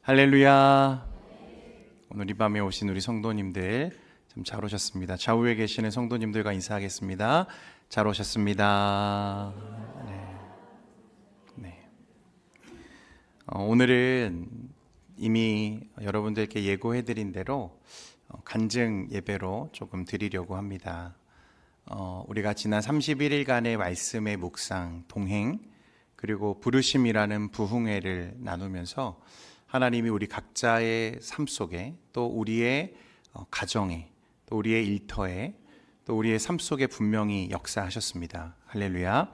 할렐루야. 오늘 이 밤에 오신 우리 성도님들 참 잘 오셨습니다. 좌우에 계시는 성도님들과 인사하겠습니다. 잘 오셨습니다. 네. 오늘은 이미 여러분들께 예고해드린 대로 간증 예배로 조금 드리려고 합니다. 우리가 지난 31일간의 말씀의 묵상, 동행, 그리고 부르심이라는 부흥회를 나누면서 하나님이 우리 각자의 삶 속에 또 우리의 가정에 또 우리의 일터에 또 우리의 삶 속에 분명히 역사하셨습니다. 할렐루야.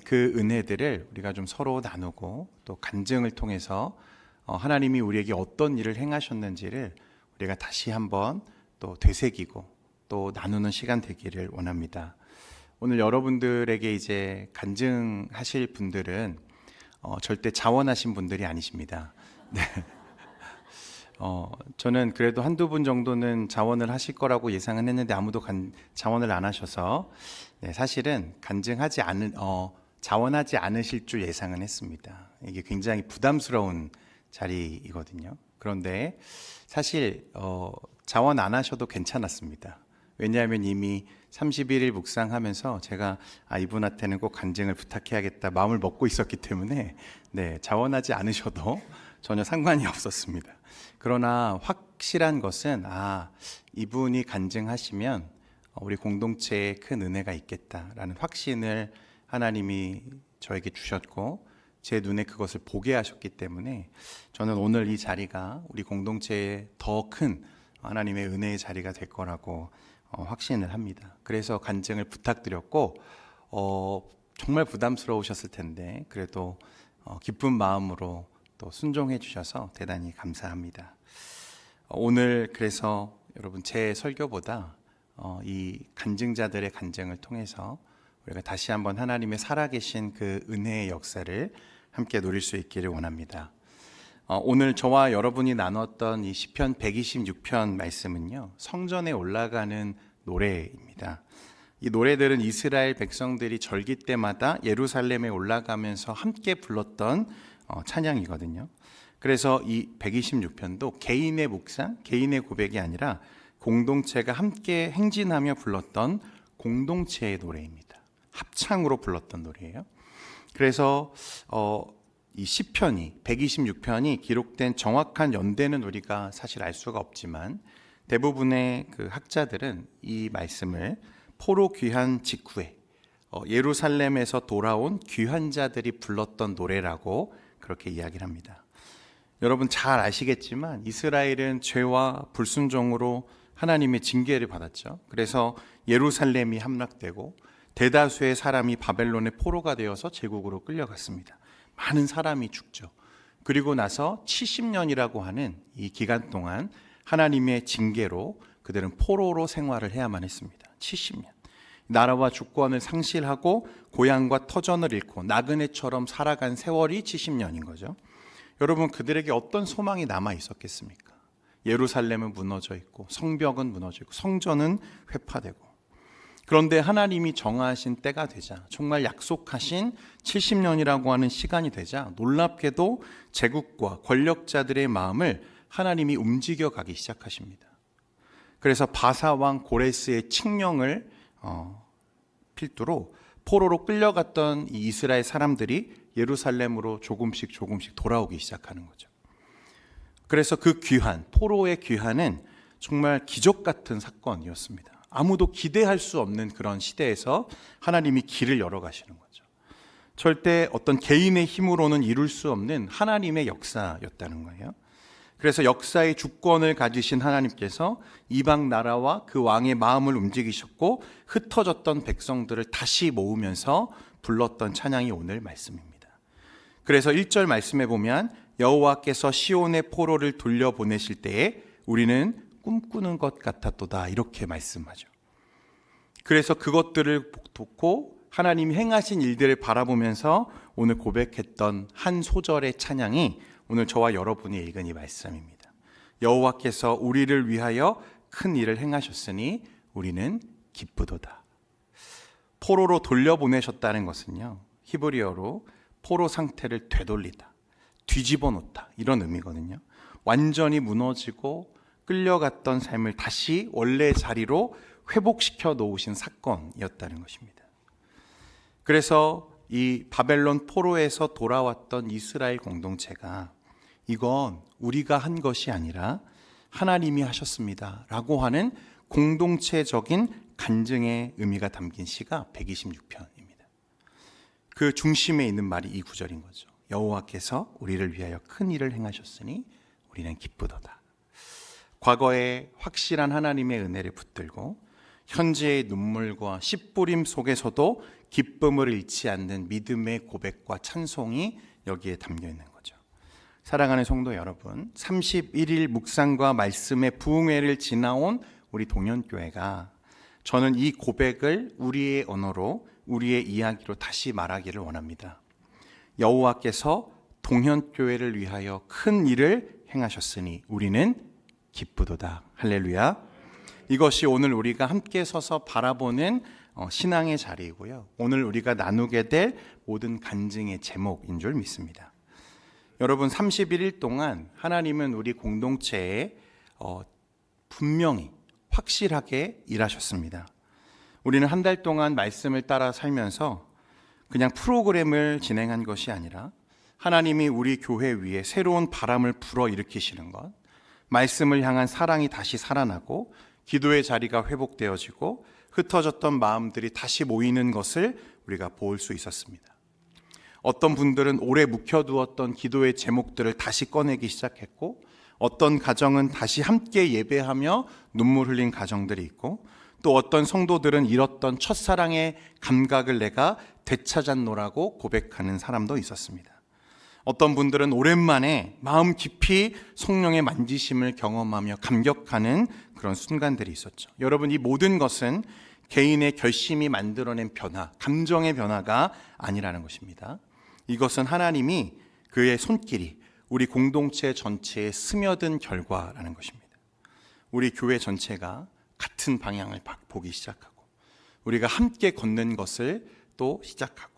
그 은혜들을 우리가 좀 서로 나누고 또 간증을 통해서 하나님이 우리에게 어떤 일을 행하셨는지를 우리가 다시 한번 또 되새기고 또 나누는 시간 되기를 원합니다. 오늘 여러분들에게 이제 간증하실 분들은 절대 자원하신 분들이 아니십니다. 네. 저는 그래도 한두 분 정도는 자원을 하실 거라고 예상은 했는데 아무도 자원을 안 하셔서 사실은 자원하지 않으실 줄 예상은 했습니다. 이게 굉장히 부담스러운 자리이거든요. 그런데 사실 자원 안 하셔도 괜찮았습니다. 왜냐하면 이미 31일 묵상하면서 제가 이분한테는 꼭 간증을 부탁해야겠다 마음을 먹고 있었기 때문에 자원하지 않으셔도 전혀 상관이 없었습니다. 그러나 확실한 것은 이분이 간증하시면 우리 공동체에 큰 은혜가 있겠다라는 확신을 하나님이 저에게 주셨고 제 눈에 그것을 보게 하셨기 때문에 저는 오늘 이 자리가 우리 공동체에 더 큰 하나님의 은혜의 자리가 될 거라고 확신을 합니다. 그래서 간증을 부탁드렸고 정말 부담스러우셨을 텐데 그래도 기쁜 마음으로 또 순종해 주셔서 대단히 감사합니다. 오늘 그래서 여러분 제 설교보다 이 간증자들의 간증을 통해서 우리가 다시 한번 하나님의 살아계신 그 은혜의 역사를 함께 누릴 수 있기를 원합니다. 오늘 저와 여러분이 나눴던 이 시편 126편 말씀은요, 성전에 올라가는 노래입니다. 이 노래들은 이스라엘 백성들이 절기 때마다 예루살렘에 올라가면서 함께 불렀던 찬양이거든요. 그래서 이 126편도 개인의 묵상, 개인의 고백이 아니라 공동체가 함께 행진하며 불렀던 공동체의 노래입니다. 합창으로 불렀던 노래예요. 그래서 이 시편이 126편이 기록된 정확한 연대는 우리가 사실 알 수가 없지만 대부분의 그 학자들은 이 말씀을 포로 귀환 직후에 예루살렘에서 돌아온 귀환자들이 불렀던 노래라고 그렇게 이야기를 합니다. 여러분 잘 아시겠지만 이스라엘은 죄와 불순종으로 하나님의 징계를 받았죠. 그래서 예루살렘이 함락되고 대다수의 사람이 바벨론의 포로가 되어서 제국으로 끌려갔습니다. 많은 사람이 죽죠. 그리고 나서 70년이라고 하는 이 기간 동안 하나님의 징계로 그들은 포로로 생활을 해야만 했습니다. 70년. 나라와 주권을 상실하고 고향과 터전을 잃고 나그네처럼 살아간 세월이 70년인 거죠. 여러분 그들에게 어떤 소망이 남아 있었겠습니까? 예루살렘은 무너져 있고 성벽은 무너져 있고 성전은 회파되고 그런데 하나님이 정하신 때가 되자 정말 약속하신 70년이라고 하는 시간이 되자 놀랍게도 제국과 권력자들의 마음을 하나님이 움직여 가기 시작하십니다. 그래서 바사왕 고레스의 칙령을 필두로 포로로 끌려갔던 이 이스라엘 사람들이 예루살렘으로 조금씩 돌아오기 시작하는 거죠. 그래서 그 귀환, 포로의 귀환은 정말 기적 같은 사건이었습니다. 아무도 기대할 수 없는 그런 시대에서 하나님이 길을 열어 가시는 거죠. 절대 어떤 개인의 힘으로는 이룰 수 없는 하나님의 역사였다는 거예요. 그래서 역사의 주권을 가지신 하나님께서 이방 나라와 그 왕의 마음을 움직이셨고 흩어졌던 백성들을 다시 모으면서 불렀던 찬양이 오늘 말씀입니다. 그래서 1절 말씀에 보면 여호와께서 시온의 포로를 돌려보내실 때에 우리는 꿈꾸는 것 같았도다 이렇게 말씀하죠. 그래서 그것들을 듣고 하나님이 행하신 일들을 바라보면서 오늘 고백했던 한 소절의 찬양이 오늘 저와 여러분이 읽은 이 말씀입니다. 여호와께서 우리를 위하여 큰 일을 행하셨으니 우리는 기쁘도다. 포로로 돌려보내셨다는 것은요, 히브리어로 포로 상태를 되돌리다, 뒤집어 놓다, 이런 의미거든요. 완전히 무너지고 끌려갔던 삶을 다시 원래 자리로 회복시켜 놓으신 사건이었다는 것입니다. 그래서 이 바벨론 포로에서 돌아왔던 이스라엘 공동체가 이건 우리가 한 것이 아니라 하나님이 하셨습니다 라고 하는 공동체적인 간증의 의미가 담긴 시가 126편입니다. 그 중심에 있는 말이 이 구절인 거죠. 여호와께서 우리를 위하여 큰 일을 행하셨으니 우리는 기쁘도다. 과거에 확실한 하나님의 은혜를 붙들고 현재의 눈물과 씨뿌림 속에서도 기쁨을 잃지 않는 믿음의 고백과 찬송이 여기에 담겨 있는 거죠. 사랑하는 성도 여러분, 31일 묵상과 말씀의 부흥회를 지나온 우리 동현교회가 저는 이 고백을 우리의 언어로, 우리의 이야기로 다시 말하기를 원합니다. 여호와께서 동현교회를 위하여 큰 일을 행하셨으니 우리는 기쁘도다. 할렐루야. 이것이 오늘 우리가 함께 서서 바라보는 신앙의 자리이고요. 오늘 우리가 나누게 될 모든 간증의 제목인 줄 믿습니다. 여러분, 31일 동안 하나님은 우리 공동체에 분명히 확실하게 일하셨습니다. 우리는 한 달 동안 말씀을 따라 살면서 그냥 프로그램을 진행한 것이 아니라 하나님이 우리 교회 위에 새로운 바람을 불어일으키시는 것, 말씀을 향한 사랑이 다시 살아나고 기도의 자리가 회복되어지고 흩어졌던 마음들이 다시 모이는 것을 우리가 볼 수 있었습니다. 어떤 분들은 오래 묵혀두었던 기도의 제목들을 다시 꺼내기 시작했고, 어떤 가정은 다시 함께 예배하며 눈물 흘린 가정들이 있고, 또 어떤 성도들은 잃었던 첫사랑의 감각을 내가 되찾았노라고 고백하는 사람도 있었습니다. 어떤 분들은 오랜만에 마음 깊이 성령의 만지심을 경험하며 감격하는 그런 순간들이 있었죠. 여러분, 이 모든 것은 개인의 결심이 만들어낸 변화, 감정의 변화가 아니라는 것입니다. 이것은 하나님이 그의 손길이 우리 공동체 전체에 스며든 결과라는 것입니다. 우리 교회 전체가 같은 방향을 보기 시작하고 우리가 함께 걷는 것을 또 시작하고,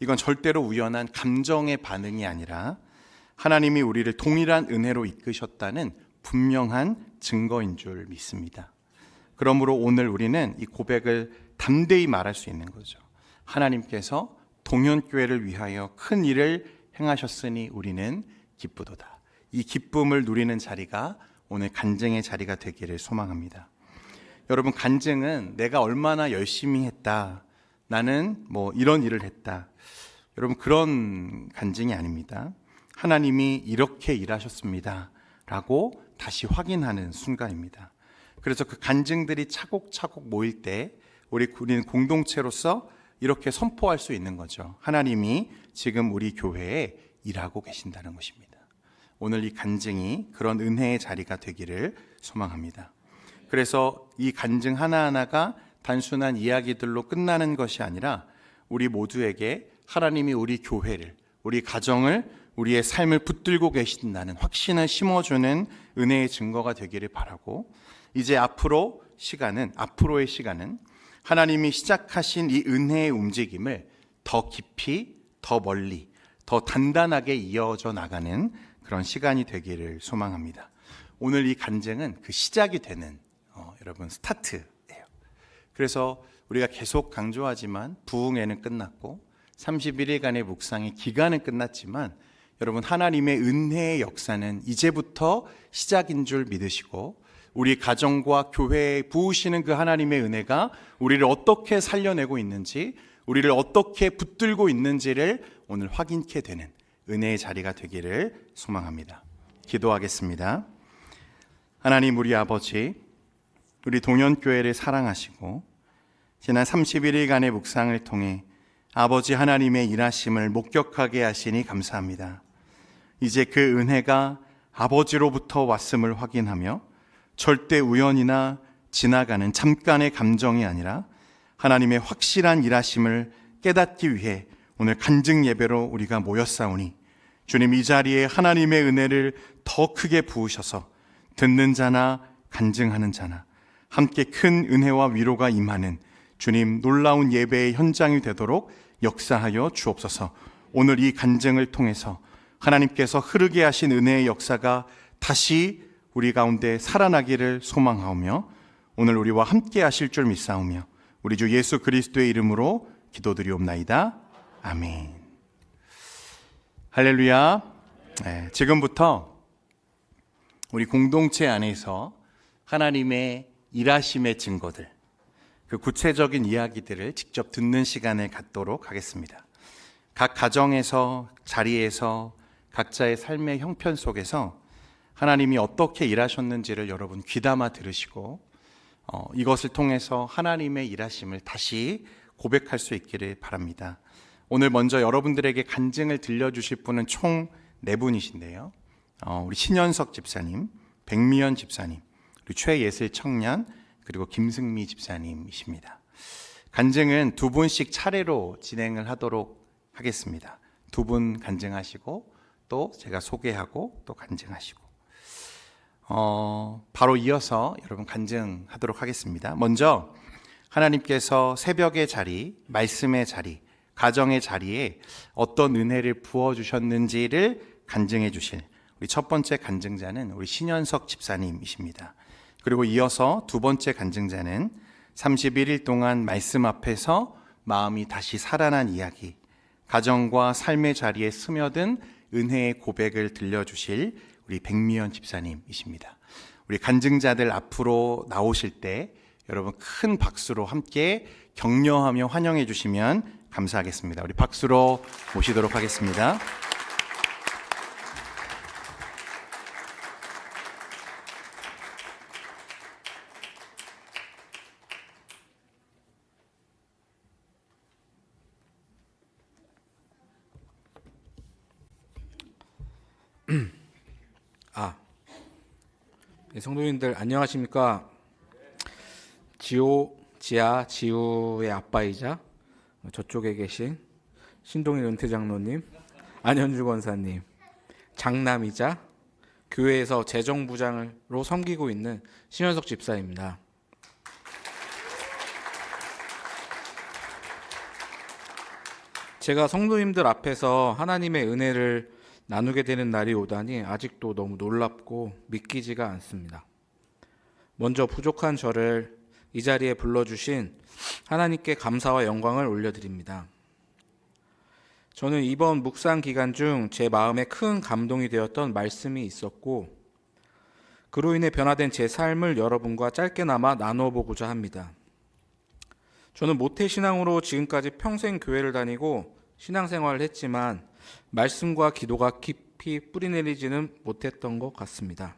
이건 절대로 우연한 감정의 반응이 아니라 하나님이 우리를 동일한 은혜로 이끄셨다는 분명한 증거인 줄 믿습니다. 그러므로 오늘 우리는 이 고백을 담대히 말할 수 있는 거죠. 하나님께서 동현교회를 위하여 큰 일을 행하셨으니 우리는 기쁘도다. 이 기쁨을 누리는 자리가 오늘 간증의 자리가 되기를 소망합니다. 여러분, 간증은 내가 얼마나 열심히 했다, 나는 이런 일을 했다, 여러분, 그런 간증이 아닙니다. 하나님이 이렇게 일하셨습니다 라고 다시 확인하는 순간입니다. 그래서 그 간증들이 차곡차곡 모일 때 우리는 공동체로서 이렇게 선포할 수 있는 거죠. 하나님이 지금 우리 교회에 일하고 계신다는 것입니다. 오늘 이 간증이 그런 은혜의 자리가 되기를 소망합니다. 그래서 이 간증 하나하나가 단순한 이야기들로 끝나는 것이 아니라 우리 모두에게 하나님이 우리 교회를, 우리 가정을, 우리의 삶을 붙들고 계신다는 확신을 심어주는 은혜의 증거가 되기를 바라고, 이제 앞으로의 시간은 하나님이 시작하신 이 은혜의 움직임을 더 깊이, 더 멀리, 더 단단하게 이어져 나가는 그런 시간이 되기를 소망합니다. 오늘 이 간증은 그 시작이 되는 여러분 스타트예요. 그래서 우리가 계속 강조하지만 부흥회는 끝났고 31일간의 묵상의 기간은 끝났지만 여러분, 하나님의 은혜의 역사는 이제부터 시작인 줄 믿으시고, 우리 가정과 교회에 부으시는 그 하나님의 은혜가 우리를 어떻게 살려내고 있는지, 우리를 어떻게 붙들고 있는지를 오늘 확인케 되는 은혜의 자리가 되기를 소망합니다. 기도하겠습니다. 하나님, 우리 아버지, 우리 동현교회를 사랑하시고 지난 31일간의 묵상을 통해 아버지 하나님의 일하심을 목격하게 하시니 감사합니다. 이제 그 은혜가 아버지로부터 왔음을 확인하며 절대 우연이나 지나가는 잠깐의 감정이 아니라 하나님의 확실한 일하심을 깨닫기 위해 오늘 간증 예배로 우리가 모였사오니 주님, 이 자리에 하나님의 은혜를 더 크게 부으셔서 듣는 자나 간증하는 자나 함께 큰 은혜와 위로가 임하는 주님, 놀라운 예배의 현장이 되도록 역사하여 주옵소서. 오늘 이 간증을 통해서 하나님께서 흐르게 하신 은혜의 역사가 다시 우리 가운데 살아나기를 소망하오며 오늘 우리와 함께 하실 줄 믿사오며 우리 주 예수 그리스도의 이름으로 기도드리옵나이다. 아멘. 할렐루야. 지금부터 우리 공동체 안에서 하나님의 일하심의 증거들, 그 구체적인 이야기들을 직접 듣는 시간을 갖도록 하겠습니다. 각 가정에서, 자리에서, 각자의 삶의 형편 속에서 하나님이 어떻게 일하셨는지를 여러분 귀담아 들으시고 이것을 통해서 하나님의 일하심을 다시 고백할 수 있기를 바랍니다. 오늘 먼저 여러분들에게 간증을 들려주실 분은 총 4분이신데요. 우리 신현석 집사님, 백미연 집사님, 그리고 최예슬 청년, 그리고 김승미 집사님이십니다. 간증은 2분씩 차례로 진행을 하도록 하겠습니다. 2분 간증하시고 또 제가 소개하고 또 간증하시고 바로 이어서 여러분 간증하도록 하겠습니다. 먼저 하나님께서 새벽의 자리, 말씀의 자리, 가정의 자리에 어떤 은혜를 부어주셨는지를 간증해 주실 우리 첫 번째 간증자는 우리 신현석 집사님이십니다. 그리고 이어서 2번째 간증자는 31일 동안 말씀 앞에서 마음이 다시 살아난 이야기, 가정과 삶의 자리에 스며든 은혜의 고백을 들려주실 우리 백미연 집사님이십니다. 우리 간증자들 앞으로 나오실 때 여러분 큰 박수로 함께 격려하며 환영해 주시면 감사하겠습니다. 우리 박수로 모시도록 하겠습니다. 성도님들 안녕하십니까? 지우의 아빠이자 저쪽에 계신 신동일 은퇴장로님, 안현주 권사님, 장남이자 교회에서 재정부장으로 섬기고 있는 신현석 집사입니다. 제가 성도님들 앞에서 하나님의 은혜를 나누게 되는 날이 오다니 아직도 너무 놀랍고 믿기지가 않습니다. 먼저 부족한 저를 이 자리에 불러주신 하나님께 감사와 영광을 올려드립니다. 저는 이번 묵상 기간 중 제 마음에 큰 감동이 되었던 말씀이 있었고 그로 인해 변화된 제 삶을 여러분과 짧게나마 나눠보고자 합니다. 저는 모태신앙으로 지금까지 평생 교회를 다니고 신앙생활을 했지만 말씀과 기도가 깊이 뿌리내리지는 못했던 것 같습니다.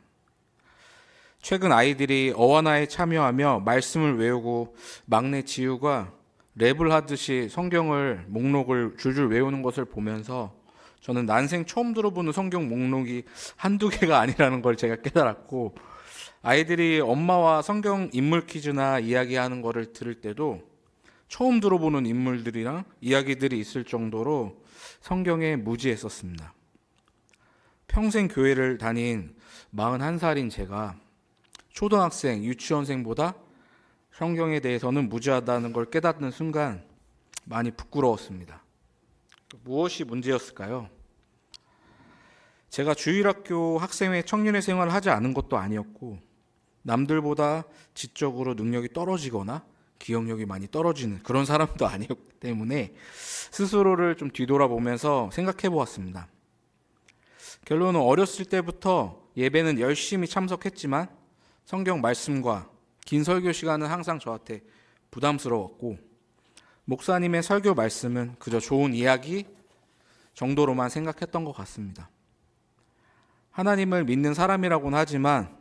최근 아이들이 어와나에 참여하며 말씀을 외우고 막내 지우가 랩을 하듯이 성경을 목록을 줄줄 외우는 것을 보면서 저는 난생 처음 들어보는 성경 목록이 한두 개가 아니라는 걸 제가 깨달았고 아이들이 엄마와 성경 인물 퀴즈나 이야기하는 거를 들을 때도 처음 들어보는 인물들이랑 이야기들이 있을 정도로 성경에 무지했었습니다. 평생 교회를 다닌 41살인 제가 초등학생, 유치원생보다 성경에 대해서는 무지하다는 걸 깨닫는 순간 많이 부끄러웠습니다. 무엇이 문제였을까요? 제가 주일학교 학생회 청년회 생활을 하지 않은 것도 아니었고 남들보다 지적으로 능력이 떨어지거나 기억력이 많이 떨어지는 그런 사람도 아니었기 때문에 스스로를 좀 뒤돌아보면서 생각해 보았습니다. 결론은 어렸을 때부터 예배는 열심히 참석했지만 성경 말씀과 긴 설교 시간은 항상 저한테 부담스러웠고 목사님의 설교 말씀은 그저 좋은 이야기 정도로만 생각했던 것 같습니다. 하나님을 믿는 사람이라고는 하지만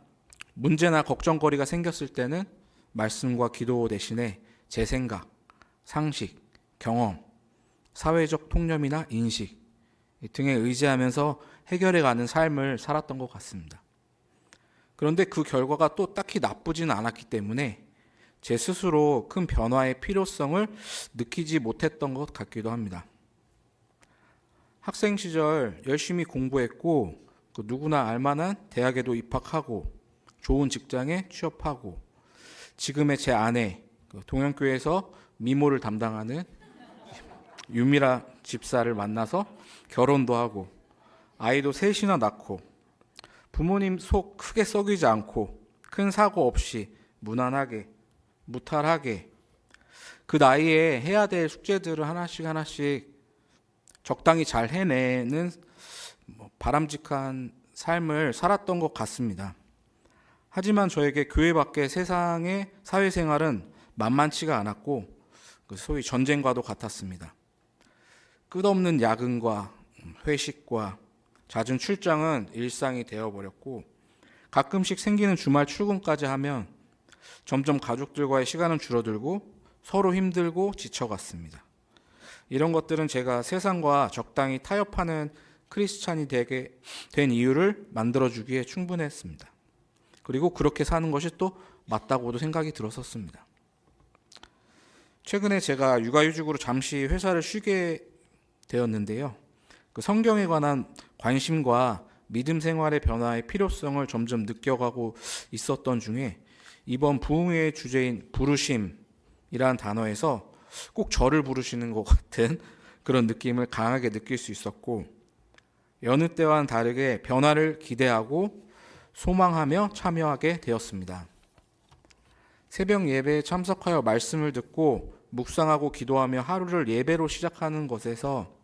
문제나 걱정거리가 생겼을 때는 말씀과 기도 대신에 제 생각, 상식, 경험, 사회적 통념이나 인식 등에 의지하면서 해결해가는 삶을 살았던 것 같습니다. 그런데 그 결과가 또 딱히 나쁘지는 않았기 때문에 제 스스로 큰 변화의 필요성을 느끼지 못했던 것 같기도 합니다. 학생 시절 열심히 공부했고 누구나 알만한 대학에도 입학하고 좋은 직장에 취업하고 지금의 제 아내 동현교회에서 미모를 담당하는 유미라 집사를 만나서 결혼도 하고 아이도 셋이나 낳고 부모님 속 크게 썩이지 않고 큰 사고 없이 무난하게 무탈하게 그 나이에 해야 될 숙제들을 하나씩 적당히 잘 해내는 바람직한 삶을 살았던 것 같습니다. 하지만 저에게 교회 밖의 세상의 사회생활은 만만치가 않았고 소위 전쟁과도 같았습니다. 끝없는 야근과 회식과 잦은 출장은 일상이 되어버렸고 가끔씩 생기는 주말 출근까지 하면 점점 가족들과의 시간은 줄어들고 서로 힘들고 지쳐갔습니다. 이런 것들은 제가 세상과 적당히 타협하는 크리스찬이 되게 된 이유를 만들어주기에 충분했습니다. 그리고 그렇게 사는 것이 또 맞다고도 생각이 들었었습니다. 최근에 제가 육아휴직으로 잠시 회사를 쉬게 되었는데요. 그 성경에 관한 관심과 믿음 생활의 변화의 필요성을 점점 느껴가고 있었던 중에 이번 부흥회의 주제인 부르심이라는 단어에서 꼭 저를 부르시는 것 같은 그런 느낌을 강하게 느낄 수 있었고 여느 때와는 다르게 변화를 기대하고 소망하며 참여하게 되었습니다. 새벽 예배에 참석하여 말씀을 듣고 묵상하고 기도하며 하루를 예배로 시작하는 것에서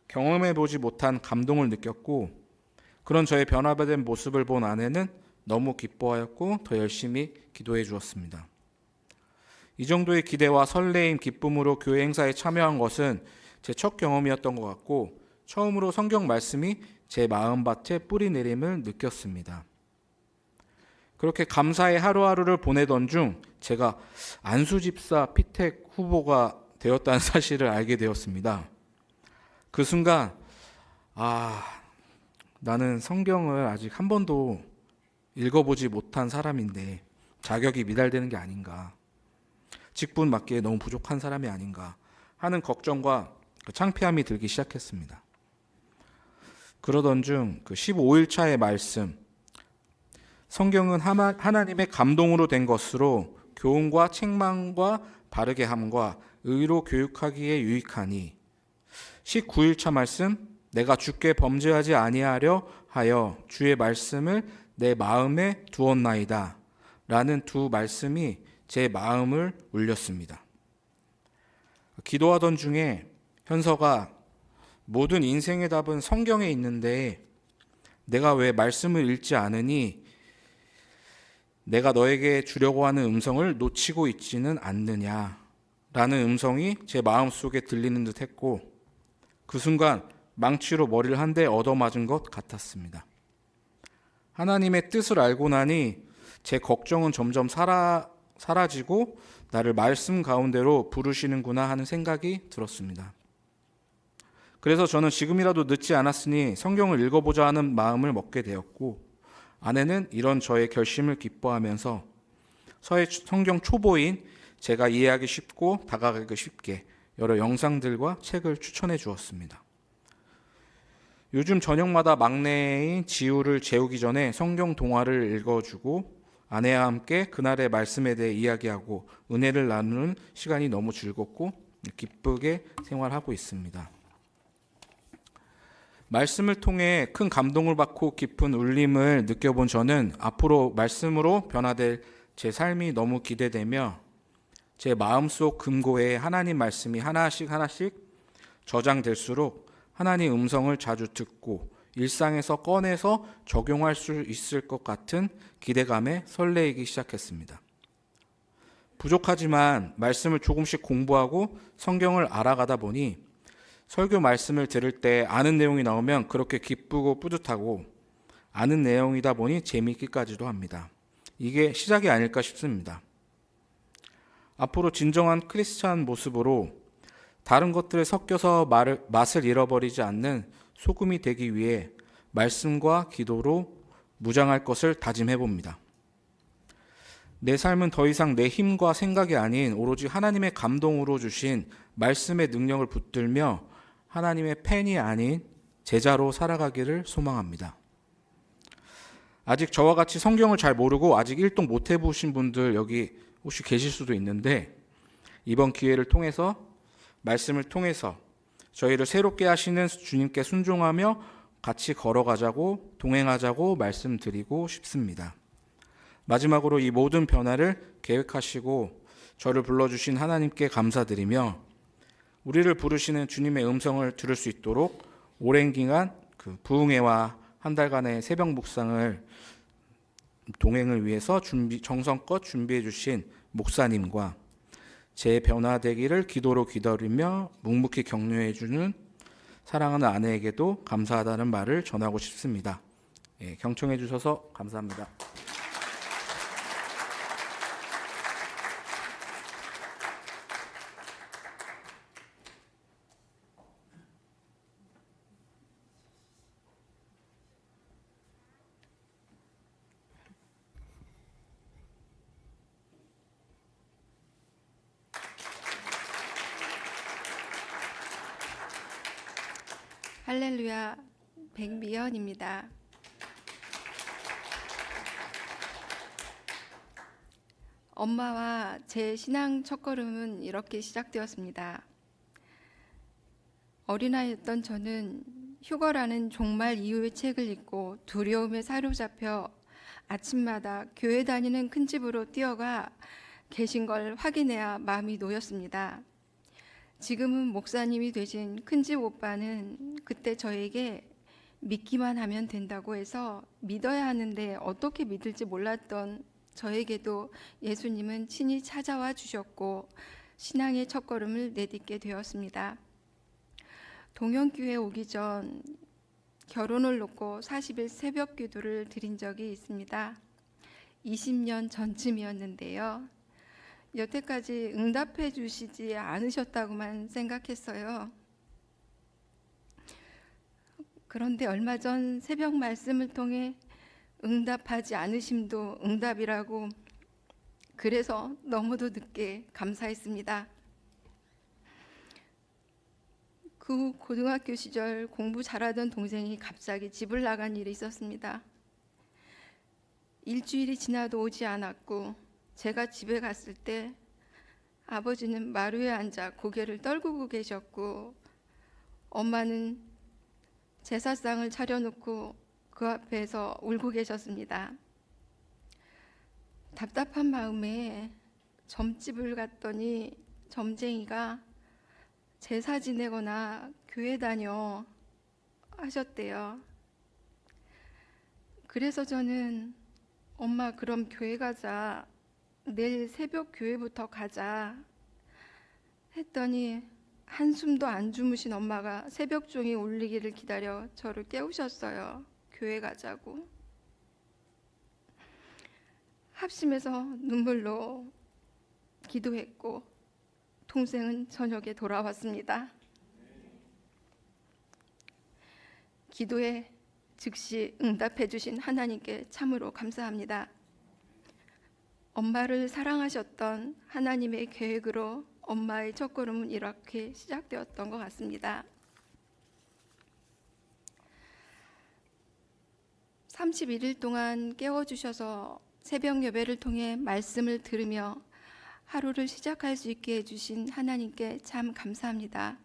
경험해보지 못한 감동을 느꼈고 그런 저의 변화된 모습을 본 아내는 너무 기뻐하였고 더 열심히 기도해 주었습니다. 이 정도의 기대와 설레임, 기쁨으로 교회 행사에 참여한 것은 제 첫 경험이었던 것 같고 처음으로 성경 말씀이 제 마음밭에 뿌리 내림을 느꼈습니다. 그렇게 감사의 하루하루를 보내던 중 제가 안수집사 피택 후보가 되었다는 사실을 알게 되었습니다. 그 순간 나는 성경을 아직 한 번도 읽어보지 못한 사람인데 자격이 미달되는 게 아닌가, 직분 맞기에 너무 부족한 사람이 아닌가 하는 걱정과 창피함이 들기 시작했습니다. 그러던 중 그 15일차의 말씀, 성경은 하나님의 감동으로 된 것으로 교훈과 책망과 바르게 함과 의로 교육하기에 유익하니 19일차 말씀, 내가 주께 범죄하지 아니하려 하여 주의 말씀을 내 마음에 두었나이다 라는 두 말씀이 제 마음을 울렸습니다. 기도하던 중에 현서가 모든 인생의 답은 성경에 있는데 내가 왜 말씀을 읽지 않으니 내가 너에게 주려고 하는 음성을 놓치고 있지는 않느냐 라는 음성이 제 마음속에 들리는 듯 했고 그 순간 망치로 머리를 한 대 얻어맞은 것 같았습니다. 하나님의 뜻을 알고 나니 제 걱정은 점점 사라지고 나를 말씀 가운데로 부르시는구나 하는 생각이 들었습니다. 그래서 저는 지금이라도 늦지 않았으니 성경을 읽어보자 하는 마음을 먹게 되었고 아내는 이런 저의 결심을 기뻐하면서 성경 초보인 제가 이해하기 쉽고 다가가기 쉽게 여러 영상들과 책을 추천해 주었습니다. 요즘 저녁마다 막내인 지우를 재우기 전에 성경 동화를 읽어주고 아내와 함께 그날의 말씀에 대해 이야기하고 은혜를 나누는 시간이 너무 즐겁고 기쁘게 생활하고 있습니다. 말씀을 통해 큰 감동을 받고 깊은 울림을 느껴본 저는 앞으로 말씀으로 변화될 제 삶이 너무 기대되며 제 마음속 금고에 하나님 말씀이 하나씩 저장될수록 하나님 음성을 자주 듣고 일상에서 꺼내서 적용할 수 있을 것 같은 기대감에 설레이기 시작했습니다. 부족하지만 말씀을 조금씩 공부하고 성경을 알아가다 보니 설교 말씀을 들을 때 아는 내용이 나오면 그렇게 기쁘고 뿌듯하고 아는 내용이다 보니 재미있기까지도 합니다. 이게 시작이 아닐까 싶습니다. 앞으로 진정한 크리스찬 모습으로 다른 것들에 섞여서 맛을 잃어버리지 않는 소금이 되기 위해 말씀과 기도로 무장할 것을 다짐해 봅니다. 내 삶은 더 이상 내 힘과 생각이 아닌 오로지 하나님의 감동으로 주신 말씀의 능력을 붙들며 하나님의 팬이 아닌 제자로 살아가기를 소망합니다. 아직 저와 같이 성경을 잘 모르고 아직 일동 못 해보신 분들 여기 혹시 계실 수도 있는데 이번 기회를 통해서 말씀을 통해서 저희를 새롭게 하시는 주님께 순종하며 같이 걸어가자고 동행하자고 말씀드리고 싶습니다. 마지막으로 이 모든 변화를 계획하시고 저를 불러주신 하나님께 감사드리며 우리를 부르시는 주님의 음성을 들을 수 있도록 오랜 기간 그 부흥회와 한 달간의 새벽 묵상을 동행을 위해서 정성껏 준비해 주신 목사님과 제 변화되기를 기도로 기다리며 묵묵히 격려해 주는 사랑하는 아내에게도 감사하다는 말을 전하고 싶습니다. 경청해 주셔서 감사합니다. 할렐루야, 백미연입니다. 엄마와 제 신앙 첫걸음은 이렇게 시작되었습니다. 어린아이였던 저는 휴거라는 종말 이후의 책을 읽고 두려움에 사로잡혀 아침마다 교회 다니는 큰 집으로 뛰어가 계신 걸 확인해야 마음이 놓였습니다. 지금은 목사님이 되신 큰집 오빠는 그때 저에게 믿기만 하면 된다고 해서 믿어야 하는데 어떻게 믿을지 몰랐던 저에게도 예수님은 친히 찾아와 주셨고 신앙의 첫걸음을 내딛게 되었습니다. 동영교회 오기 전 결혼을 놓고 40일 새벽 기도를 드린 적이 있습니다. 20년 전쯤이었는데요. 여태까지 응답해 주시지 않으셨다고만 생각했어요. 그런데 얼마 전 새벽 말씀을 통해 응답하지 않으심도 응답이라고, 그래서 너무도 늦게 감사했습니다. 그 후 고등학교 시절 공부 잘하던 동생이 갑자기 집을 나간 일이 있었습니다. 일주일이 지나도 오지 않았고 제가 집에 갔을 때 아버지는 마루에 앉아 고개를 떨구고 계셨고 엄마는 제사상을 차려놓고 그 앞에서 울고 계셨습니다. 답답한 마음에 점집을 갔더니 점쟁이가 제사 지내거나 교회 다녀 하셨대요. 그래서 저는 엄마 그럼 교회 가자, 내일 새벽 교회부터 가자 했더니 한숨도 안 주무신 엄마가 새벽 종이 울리기를 기다려 저를 깨우셨어요. 교회 가자고. 합심해서 눈물로 기도했고 동생은 저녁에 돌아왔습니다. 기도에 즉시 응답해 주신 하나님께 참으로 감사합니다. 엄마를 사랑하셨던 하나님의 계획으로 엄마의 첫걸음은 이렇게 시작되었던 것 같습니다. 31일 동안 깨워주셔서 새벽 예배를 통해 말씀을 들으며 하루를 시작할 수 있게 해주신 하나님께 참 감사합니다.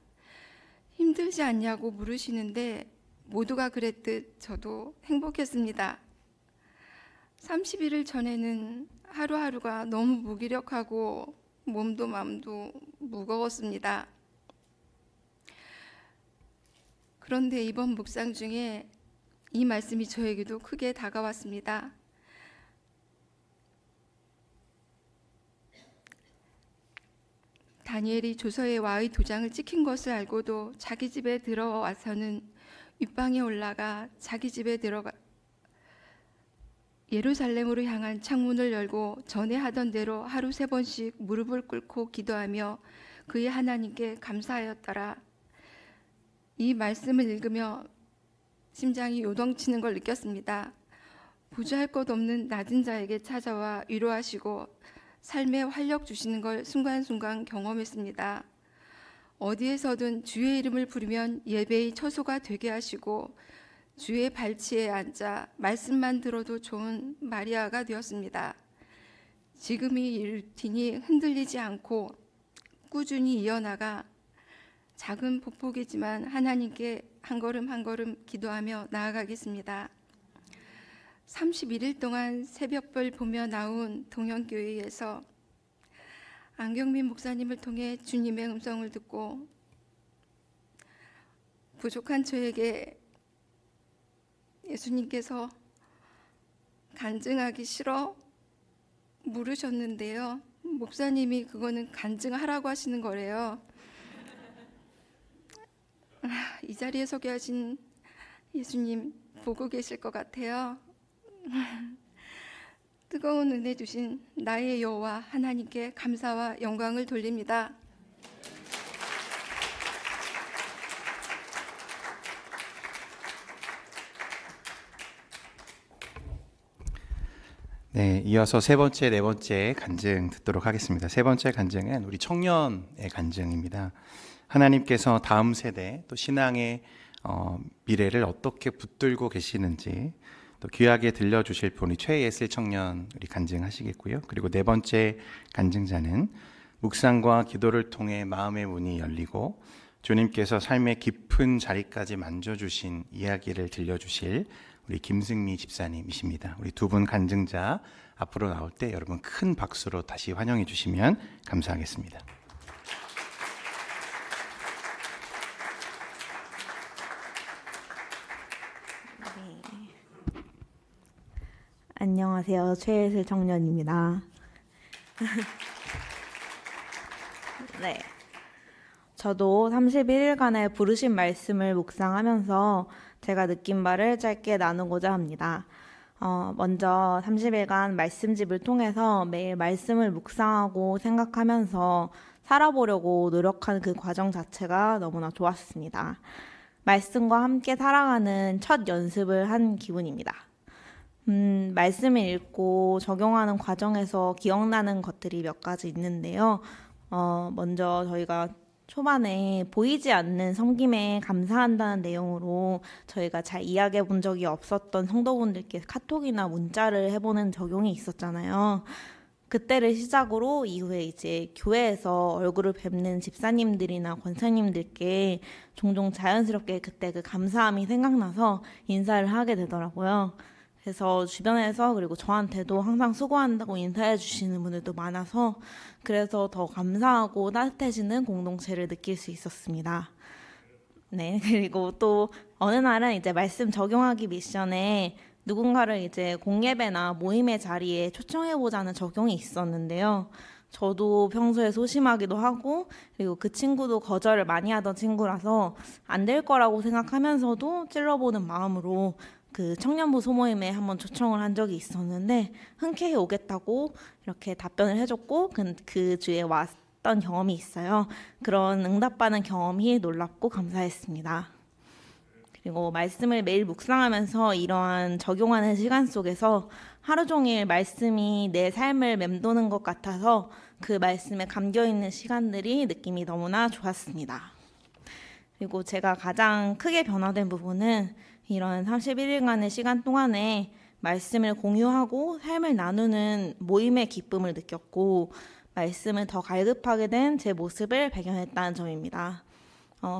힘들지 않냐고 물으시는데 모두가 그랬듯 저도 행복했습니다. 31일 전에는 하루하루가 너무 무기력하고 몸도 마음도 무거웠습니다. 그런데 이번 묵상 중에 이 말씀이 저에게도 크게 다가왔습니다. 다니엘이 조서에 와의 도장을 찍힌 것을 알고도 자기 집에 들어와서는 윗방에 올라가 자기 집에 들어가 예루살렘으로 향한 창문을 열고 전에 하던 대로 하루 3번씩 무릎을 꿇고 기도하며 그의 하나님께 감사하였더라. 이 말씀을 읽으며 심장이 요동치는 걸 느꼈습니다. 보잘할 것 없는 낮은 자에게 찾아와 위로하시고 삶에 활력 주시는 걸 순간순간 경험했습니다. 어디에서든 주의 이름을 부르면 예배의 처소가 되게 하시고 주의 발치에 앉아 말씀만 들어도 좋은 마리아가 되었습니다. 지금 이 루틴이 흔들리지 않고 꾸준히 이어나가 작은 보폭이지만 하나님께 한 걸음 한 걸음 기도하며 나아가겠습니다. 31일 동안 새벽별 보며 나온 동현교회에서 안경민 목사님을 통해 주님의 음성을 듣고 부족한 저에게 예수님께서 간증하기 싫어 물으셨는데요. 목사님이 그거는 간증하라고 하시는 거래요. 이 자리에 서 계신 예수님 보고 계실 것 같아요. 뜨거운 은혜 주신 나의 여호와 하나님께 감사와 영광을 돌립니다. 네, 이어서 세 번째, 네 번째 간증 듣도록 하겠습니다. 세 번째 간증은 우리 청년의 간증입니다. 하나님께서 다음 세대 또 신앙의 미래를 어떻게 붙들고 계시는지 또 귀하게 들려주실 분이 최예슬 청년 우리 간증하시겠고요. 그리고 네 번째 간증자는 묵상과 기도를 통해 마음의 문이 열리고 주님께서 삶의 깊은 자리까지 만져주신 이야기를 들려주실 우리 김승미 집사님이십니다. 우리 두 분 간증자 앞으로 나올 때 여러분 큰 박수로 다시 환영해 주시면 감사하겠습니다. 안녕하세요. 최예슬 청년입니다. 네. 저도 31일간의 부르신 말씀을 묵상하면서 제가 느낀 바를 짧게 나누고자 합니다. 먼저 30일간 말씀집을 통해서 매일 말씀을 묵상하고 생각하면서 살아보려고 노력한 그 과정 자체가 너무나 좋았습니다. 말씀과 함께 살아가는 첫 연습을 한 기분입니다. 말씀을 읽고 적용하는 과정에서 기억나는 것들이 몇 가지 있는데요. 먼저 저희가 초반에 보이지 않는 섬김에 감사한다는 내용으로 저희가 잘 이야기해 본 적이 없었던 성도분들께 카톡이나 문자를 해보는 적용이 있었잖아요. 그때를 시작으로 이후에 이제 교회에서 얼굴을 뵙는 집사님들이나 권사님들께 종종 자연스럽게 그때 그 감사함이 생각나서 인사를 하게 되더라고요. 그래서 주변에서 그리고 저한테도 항상 수고한다고 인사해 주시는 분들도 많아서 그래서 더 감사하고 따뜻해지는 공동체를 느낄 수 있었습니다. 네, 그리고 또 어느 날은 이제 말씀 적용하기 미션에 누군가를 이제 공예배나 모임의 자리에 초청해보자는 적용이 있었는데요. 저도 평소에 소심하기도 하고 그리고 그 친구도 거절을 많이 하던 친구라서 안 될 거라고 생각하면서도 찔러보는 마음으로 그 청년부 소모임에 한번 초청을 한 적이 있었는데 흔쾌히 오겠다고 이렇게 답변을 해줬고 그 주에 왔던 경험이 있어요. 그런 응답받는 경험이 놀랍고 감사했습니다. 그리고 말씀을 매일 묵상하면서 이러한 적용하는 시간 속에서 하루 종일 말씀이 내 삶을 맴도는 것 같아서 그 말씀에 감겨있는 시간들이 느낌이 너무나 좋았습니다. 그리고 제가 가장 크게 변화된 부분은 이런 31일간의 시간 동안에 말씀을 공유하고 삶을 나누는 모임의 기쁨을 느꼈고 말씀을 더 갈급하게 된 제 모습을 발견했다는 점입니다.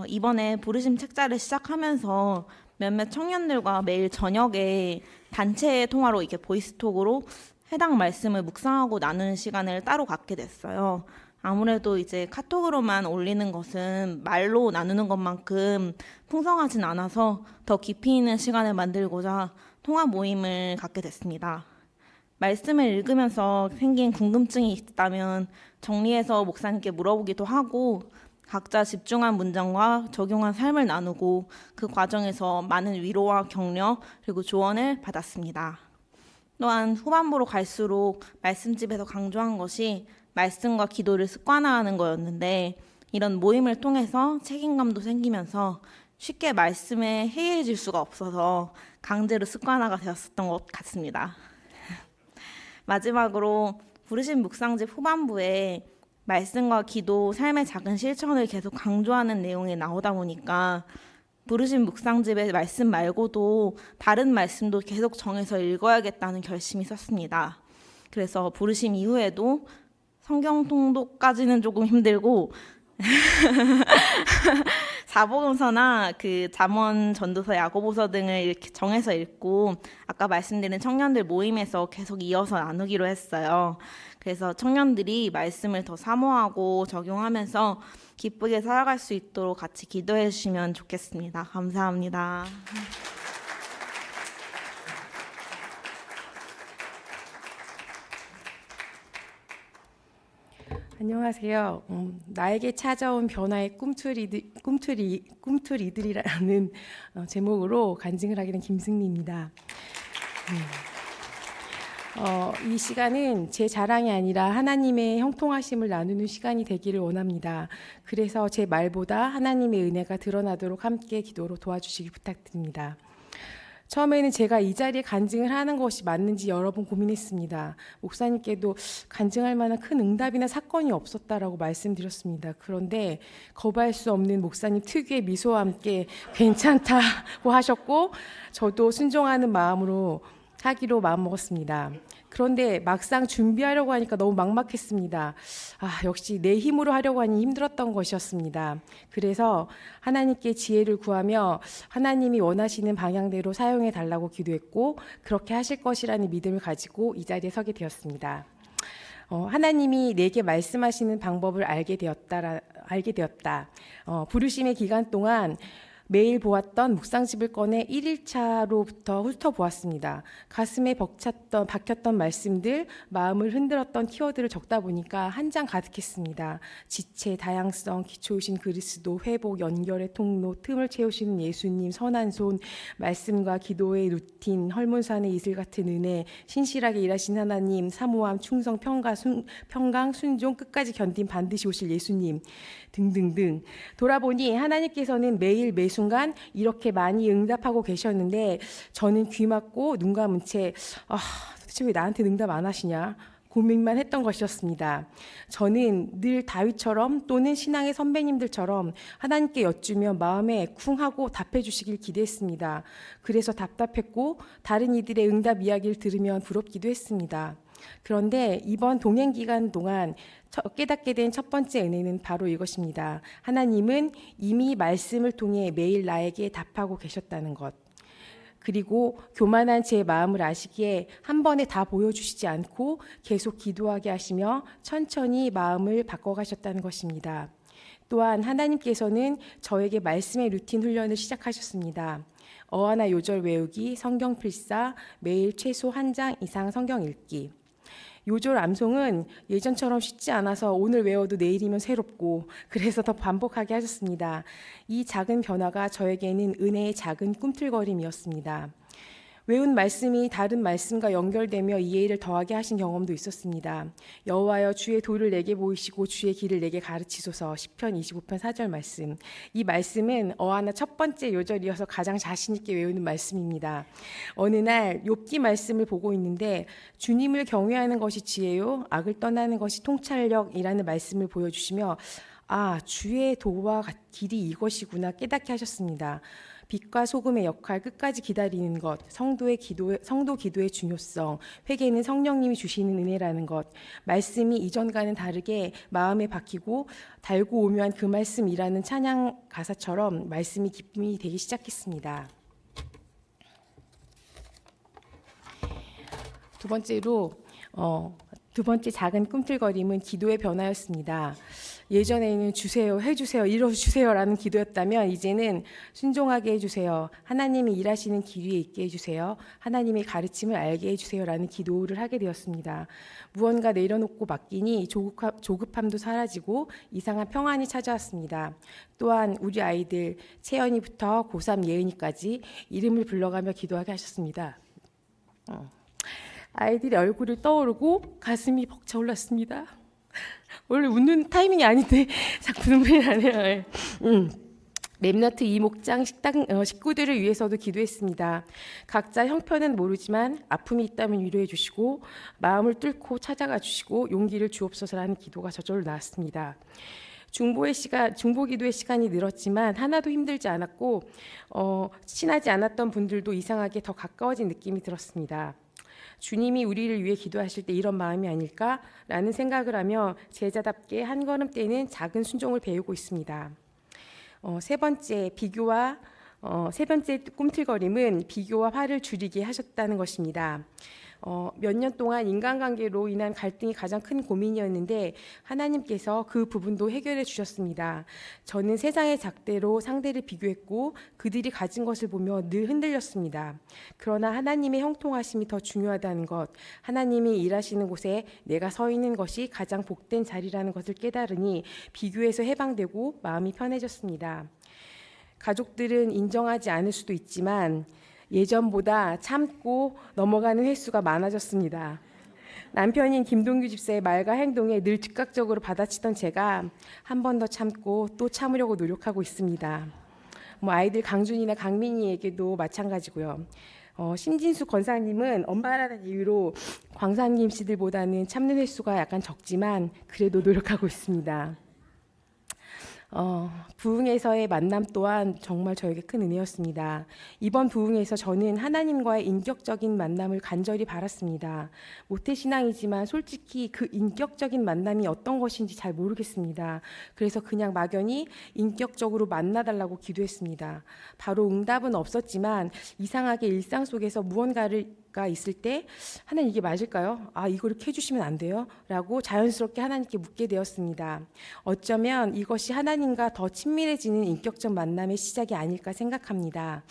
이번에 부르심 책자를 시작하면서 몇몇 청년들과 매일 저녁에 단체 통화로 이렇게 보이스톡으로 해당 말씀을 묵상하고 나누는 시간을 따로 갖게 됐어요. 아무래도 이제 카톡으로만 올리는 것은 말로 나누는 것만큼 풍성하진 않아서 더 깊이 있는 시간을 만들고자 통화 모임을 갖게 됐습니다. 말씀을 읽으면서 생긴 궁금증이 있다면 정리해서 목사님께 물어보기도 하고 각자 집중한 문장과 적용한 삶을 나누고 그 과정에서 많은 위로와 격려 그리고 조언을 받았습니다. 또한 후반부로 갈수록 말씀집에서 강조한 것이 말씀과 기도를 습관화하는 거였는데 이런 모임을 통해서 책임감도 생기면서 쉽게 말씀에 해이해질 수가 없어서 강제로 습관화가 되었었던 것 같습니다. 마지막으로 부르심 묵상집 후반부에 말씀과 기도, 삶의 작은 실천을 계속 강조하는 내용이 나오다 보니까 부르심 묵상집의 말씀 말고도 다른 말씀도 계속 정해서 읽어야겠다는 결심이 섰습니다. 그래서 부르심 이후에도 성경 통독까지는 조금 힘들고 사복음서나 그 잠언, 전도서, 야고보서 등을 이렇게 정해서 읽고 아까 말씀드린 청년들 모임에서 계속 이어서 나누기로 했어요. 그래서 청년들이 말씀을 더 사모하고 적용하면서 기쁘게 살아갈 수 있도록 같이 기도해 주시면 좋겠습니다. 감사합니다. 안녕하세요. 나에게 찾아온 변화의 꿈틀이들이라는 제목으로 간증을 하게 된 김승리입니다. 이 시간은 제 자랑이 아니라 하나님의 형통하심을 나누는 시간이 되기를 원합니다. 그래서 제 말보다 하나님의 은혜가 드러나도록 함께 기도로 도와주시기 부탁드립니다. 처음에는 제가 이 자리에 간증을 하는 것이 맞는지 여러 번 고민했습니다. 목사님께도 간증할 만한 큰 응답이나 사건이 없었다라고 말씀드렸습니다. 그런데 거부할 수 없는 목사님 특유의 미소와 함께 괜찮다고 하셨고 저도 순종하는 마음으로 하기로 마음먹었습니다. 그런데 막상 준비하려고 하니까 너무 막막했습니다. 역시 내 힘으로 하려고 하니 힘들었던 것이었습니다. 그래서 하나님께 지혜를 구하며 하나님이 원하시는 방향대로 사용해 달라고 기도했고 그렇게 하실 것이라는 믿음을 가지고 이 자리에 서게 되었습니다. 하나님이 내게 말씀하시는 방법을 알게 되었다. 부르심의 기간 동안 매일 보았던 묵상집을 꺼내 1일차로부터 훑어보았습니다. 가슴에 박혔던 말씀들, 마음을 흔들었던 키워드를 적다 보니까 한 장 가득했습니다. 지체, 다양성, 기초이신 그리스도, 회복, 연결의 통로, 틈을 채우시는 예수님, 선한 손, 말씀과 기도의 루틴, 헐문산의 이슬 같은 은혜, 신실하게 일하신 하나님, 사모함, 충성, 평강, 순종, 끝까지 견딘 반드시 오실 예수님 등등등. 돌아보니 하나님께서는 매일 매순간 이렇게 많이 응답하고 계셨는데 저는 귀 막고 눈 감은 채 도대체 왜 나한테 응답 안 하시냐 고민만 했던 것이었습니다. 저는 늘 다윗처럼 또는 신앙의 선배님들처럼 하나님께 여쭈며 마음에 쿵 하고 답해 주시길 기대했습니다. 그래서 답답했고 다른 이들의 응답 이야기를 들으면 부럽기도 했습니다. 그런데 이번 동행 기간 동안 깨닫게 된 첫 번째 은혜는 바로 이것입니다. 하나님은 이미 말씀을 통해 매일 나에게 답하고 계셨다는 것. 그리고 교만한 제 마음을 아시기에 한 번에 다 보여주시지 않고 계속 기도하게 하시며 천천히 마음을 바꿔가셨다는 것입니다. 또한 하나님께서는 저에게 말씀의 루틴 훈련을 시작하셨습니다. 어하나 요절 외우기, 성경 필사, 매일 최소 1장 이상 성경 읽기. 요절 암송은 예전처럼 쉽지 않아서 오늘 외워도 내일이면 새롭고 그래서 더 반복하게 하셨습니다. 이 작은 변화가 저에게는 은혜의 작은 꿈틀거림이었습니다. 외운 말씀이 다른 말씀과 연결되며 이해를 더하게 하신 경험도 있었습니다. 여호와여 주의 도를 내게 보이시고 주의 길을 내게 가르치소서. 시편 25편 4절 말씀. 이 말씀은 어하나 첫 번째 요절이어서 가장 자신 있게 외우는 말씀입니다. 어느 날 욥기 말씀을 보고 있는데 주님을 경외하는 것이 지혜요 악을 떠나는 것이 통찰력이라는 말씀을 보여주시며 주의 도와 길이 이것이구나 깨닫게 하셨습니다. 빛과 소금의 역할, 끝까지 기다리는 것, 성도 기도의 중요성, 회개는 성령님이 주시는 은혜라는 것, 말씀이 이전과는 다르게 마음에 박히고 달고 오묘한 그 말씀이라는 찬양 가사처럼 말씀이 기쁨이 되기 시작했습니다. 두 번째 작은 꿈틀거림은 기도의 변화였습니다. 예전에는 주세요, 해주세요, 이뤄주세요라는 기도였다면 이제는 순종하게 해주세요. 하나님이 일하시는 길 위에 있게 해주세요. 하나님의 가르침을 알게 해주세요라는 기도를 하게 되었습니다. 무언가 내려놓고 맡기니 조급함도 사라지고 이상한 평안이 찾아왔습니다. 또한 우리 아이들 채연이부터 고3 예은이까지 이름을 불러가며 기도하게 하셨습니다. 아이들의 얼굴을 떠오르고 가슴이 벅차올랐습니다. 원래 웃는 타이밍이 아닌데 자꾸 눈물이 나네요. 랩너트 이목장 식구들을 위해서도 기도했습니다. 각자 형편은 모르지만 아픔이 있다면 위로해 주시고 마음을 뚫고 찾아가 주시고 용기를 주옵소서라는 기도가 저절로 나왔습니다. 중보 기도의 시간이 늘었지만 하나도 힘들지 않았고 친하지 않았던 분들도 이상하게 더 가까워진 느낌이 들었습니다. 주님이 우리를 위해 기도하실 때 이런 마음이 아닐까라는 생각을 하며 제자답게 한 걸음 떼는 작은 순종을 배우고 있습니다. 세 번째 꿈틀거림은 비교와 화를 줄이게 하셨다는 것입니다. 몇 년 동안 인간관계로 인한 갈등이 가장 큰 고민이었는데 하나님께서 그 부분도 해결해 주셨습니다. 저는 세상의 잣대로 상대를 비교했고 그들이 가진 것을 보며 늘 흔들렸습니다. 그러나 하나님의 형통하심이 더 중요하다는 것, 하나님이 일하시는 곳에 내가 서 있는 것이 가장 복된 자리라는 것을 깨달으니 비교에서 해방되고 마음이 편해졌습니다. 가족들은 인정하지 않을 수도 있지만 예전보다 참고 넘어가는 횟수가 많아졌습니다. 남편인 김동규 집사의 말과 행동에 늘 즉각적으로 받아치던 제가 한 번 더 참고 또 참으려고 노력하고 있습니다. 아이들 강준이나 강민이에게도 마찬가지고요. 심진수 권사님은 엄마라는 이유로 광산김 씨들보다는 참는 횟수가 약간 적지만 그래도 노력하고 있습니다. 부흥에서의 만남 또한 정말 저에게 큰 은혜였습니다. 이번 부흥에서 저는 하나님과의 인격적인 만남을 간절히 바랐습니다. 모태신앙이지만 솔직히 그 인격적인 만남이 어떤 것인지 잘 모르겠습니다. 그래서 그냥 막연히 인격적으로 만나달라고 기도했습니다. 바로 응답은 없었지만 이상하게 일상 속에서 무언가가 있을 때 하나님 이게 맞을까요? 이걸 이렇게 해주시면 안 돼요? 라고 자연스럽게 하나님께 묻게 되었습니다. 어쩌면 이것이 하나님과 더 친밀해지는 인격적 만남의 시작이 아닐까 생각합니다.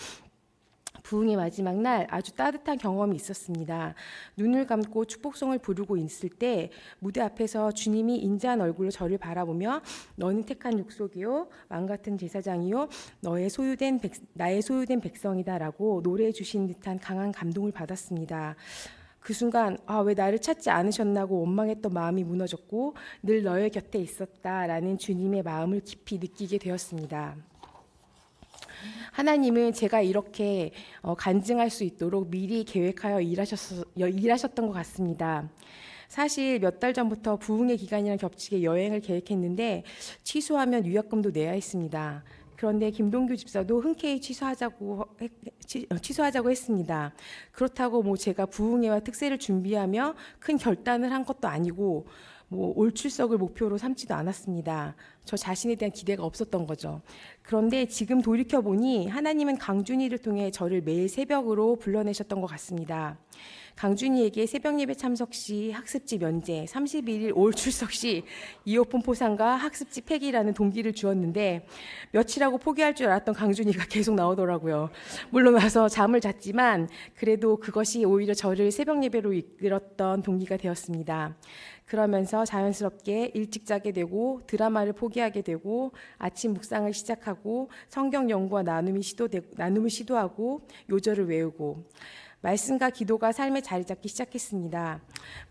부흥의 마지막 날 아주 따뜻한 경험이 있었습니다. 눈을 감고 축복송을 부르고 있을 때 무대 앞에서 주님이 인자한 얼굴로 저를 바라보며 너는 택한 육속이요 왕같은 제사장이요 나의 소유된 백성이다라고 노래해 주신 듯한 강한 감동을 받았습니다. 그 순간 왜 나를 찾지 않으셨나고 원망했던 마음이 무너졌고 늘 너의 곁에 있었다라는 주님의 마음을 깊이 느끼게 되었습니다. 하나님은 제가 이렇게 간증할 수 있도록 미리 계획하여 일하셨던 것 같습니다. 사실 몇 달 전부터 부흥의 기간이랑 겹치게 여행을 계획했는데 취소하면 위약금도 내야 했습니다. 그런데 김동규 집사도 흔쾌히 취소하자고 했습니다. 그렇다고 제가 부흥회와 특세를 준비하며 큰 결단을 한 것도 아니고 올 출석을 목표로 삼지도 않았습니다. 저 자신에 대한 기대가 없었던 거죠. 그런데 지금 돌이켜보니 하나님은 강준이를 통해 저를 매일 새벽으로 불러내셨던 것 같습니다. 강준이에게 새벽 예배 참석 시 학습지 면제, 31일 올 출석 시 이어폰 포상과 학습지 폐기라는 동기를 주었는데 며칠하고 포기할 줄 알았던 강준이가 계속 나오더라고요. 물론 와서 잠을 잤지만 그래도 그것이 오히려 저를 새벽 예배로 이끌었던 동기가 되었습니다. 그러면서 자연스럽게 일찍 자게 되고 드라마를 포기하게 되고 아침 묵상을 시작하고 성경 연구와 나눔을 시도하고 요절을 외우고 말씀과 기도가 삶에 자리 잡기 시작했습니다.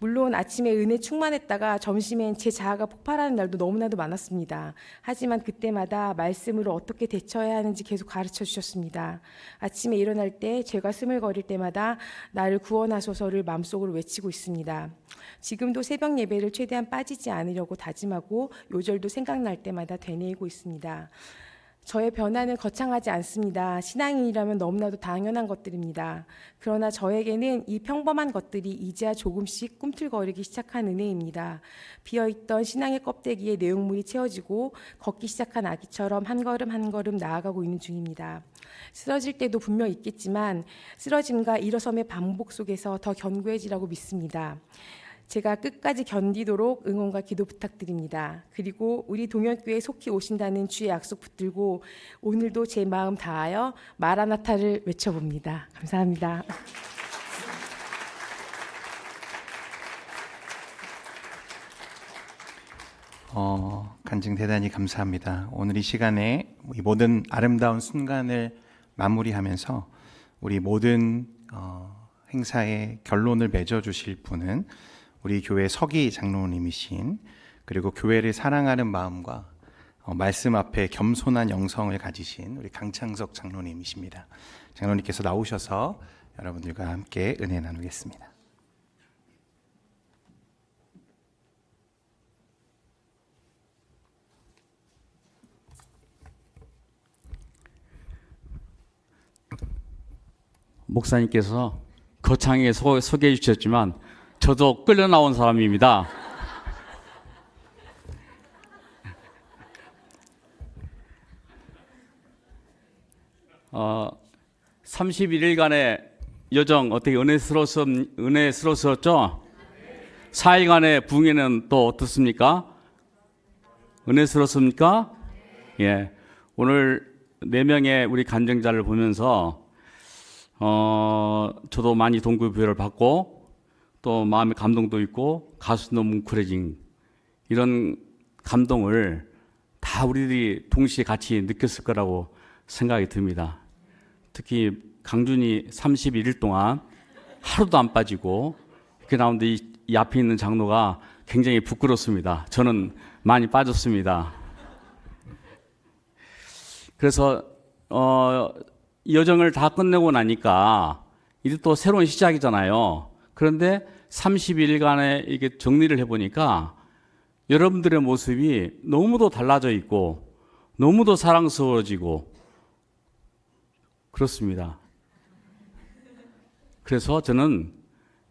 물론 아침에 은혜 충만했다가 점심엔 제 자아가 폭발하는 날도 너무나도 많았습니다. 하지만 그때마다 말씀으로 어떻게 대처해야 하는지 계속 가르쳐 주셨습니다. 아침에 일어날 때 죄가 스물거릴 때마다 나를 구원하소서를 마음속으로 외치고 있습니다. 지금도 새벽 예배를 최대한 빠지지 않으려고 다짐하고 요절도 생각날 때마다 되뇌이고 있습니다. 저의 변화는 거창하지 않습니다. 신앙인이라면 너무나도 당연한 것들입니다. 그러나 저에게는 이 평범한 것들이 이제야 조금씩 꿈틀거리기 시작한 은혜입니다. 비어있던 신앙의 껍데기에 내용물이 채워지고 걷기 시작한 아기처럼 한 걸음 한 걸음 나아가고 있는 중입니다. 쓰러질 때도 분명 있겠지만 쓰러짐과 일어섬의 반복 속에서 더 견고해지라고 믿습니다. 제가 끝까지 견디도록 응원과 기도 부탁드립니다. 그리고 우리 동현교회에 속히 오신다는 주의 약속 붙들고 오늘도 제 마음 다하여 마라나타를 외쳐봅니다. 감사합니다. 간증 대단히 감사합니다. 오늘 이 시간에 이 모든 아름다운 순간을 마무리하면서 우리 모든 행사의 결론을 맺어주실 분은 우리 교회 서기 장로님이신 그리고 교회를 사랑하는 마음과 말씀 앞에 겸손한 영성을 가지신 우리 강창석 장로님이십니다. 장로님께서 나오셔서 여러분들과 함께 은혜 나누겠습니다. 목사님께서 거창하게 소개해 주셨지만 저도 끌려 나온 사람입니다. 31일간의 여정 어떻게 은혜스러웠죠? 4일간의 부흥회는 또 어떻습니까? 은혜스럽습니까? 예. 오늘 4명의 우리 간증자를 보면서 저도 많이 동기부여를 받고 또 마음의 감동도 있고 가슴도 뭉클해진 이런 감동을 다 우리들이 동시에 같이 느꼈을 거라고 생각이 듭니다. 특히 강준이 31일 동안 하루도 안 빠지고 이렇게 나오는데 이 앞에 있는 장로가 굉장히 부끄럽습니다. 저는 많이 빠졌습니다. 그래서 이 여정을 다 끝내고 나니까 이제 또 새로운 시작이잖아요. 그런데 30일간의 이게 정리를 해보니까 여러분들의 모습이 너무도 달라져 있고 너무도 사랑스러워지고 그렇습니다. 그래서 저는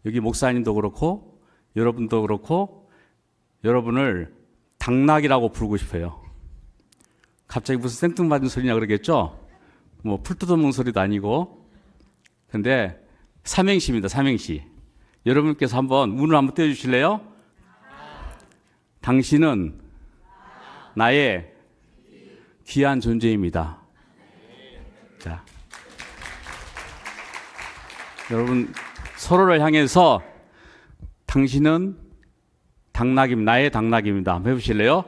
여기 목사님도 그렇고 여러분도 그렇고 여러분을 당나귀라고 부르고 싶어요. 갑자기 무슨 생뚱맞은 소리냐 그러겠죠? 뭐 풀 뜯어먹는 소리도 아니고. 근데 삼행시입니다. 삼행시. 여러분께서 한번 문을 한번 떼주실래요? 당신은 나의 귀한 존재입니다. 자, 여러분 서로를 향해서 당신은 당나귀입니다. 나의 당나귀입니다. 한번 해보실래요?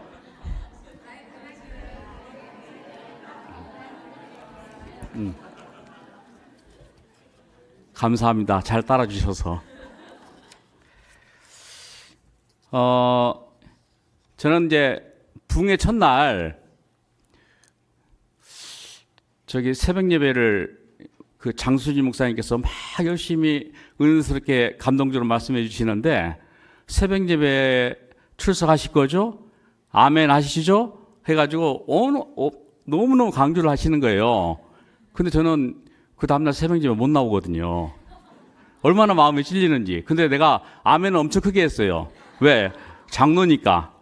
감사합니다. 잘 따라주셔서. 저는 이제 부흥의 첫날 저기 새벽 예배를 그 장수진 목사님께서 막 열심히 은스럽게 감동적으로 말씀해 주시는데 새벽 예배 출석하실 거죠? 아멘 하시죠? 해가지고 너무너무 강조를 하시는 거예요. 근데 저는 그 다음날 새벽 예배 못 나오거든요. 얼마나 마음이 찔리는지. 근데 내가 아멘을 엄청 크게 했어요. 왜? 장로니까.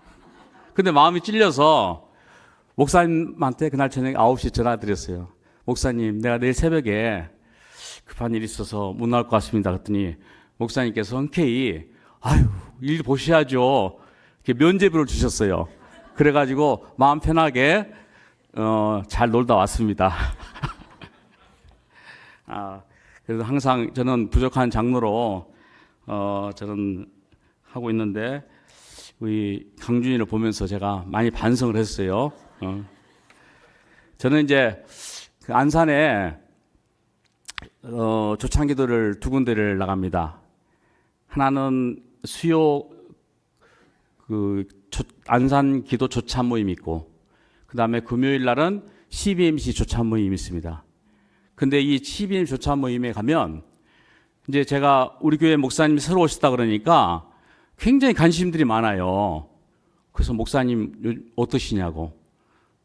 근데 마음이 찔려서 목사님한테 그날 저녁 9시에 전화 드렸어요. 목사님, 내가 내일 새벽에 급한 일이 있어서 못 나올 것 같습니다. 그랬더니 목사님께서 흔쾌히 아유, 일 보셔야죠. 이렇게 면죄부를 주셨어요. 그래가지고 마음 편하게 잘 놀다 왔습니다. 그래서 항상 저는 부족한 장로로 저는 하고 있는데 우리 강준이를 보면서 제가 많이 반성을 했어요. 저는 이제 그 안산에 조창기도를 2군데를 나갑니다. 하나는 수요 그 안산 기도 조찬 모임이 있고 그 다음에 금요일 날은 CBMC 조찬 모임이 있습니다. 근데 이 CBMC 조찬 모임에 가면 이제 제가 우리 교회 목사님이 새로 오셨다 그러니까 굉장히 관심들이 많아요. 그래서 목사님 어떠시냐고.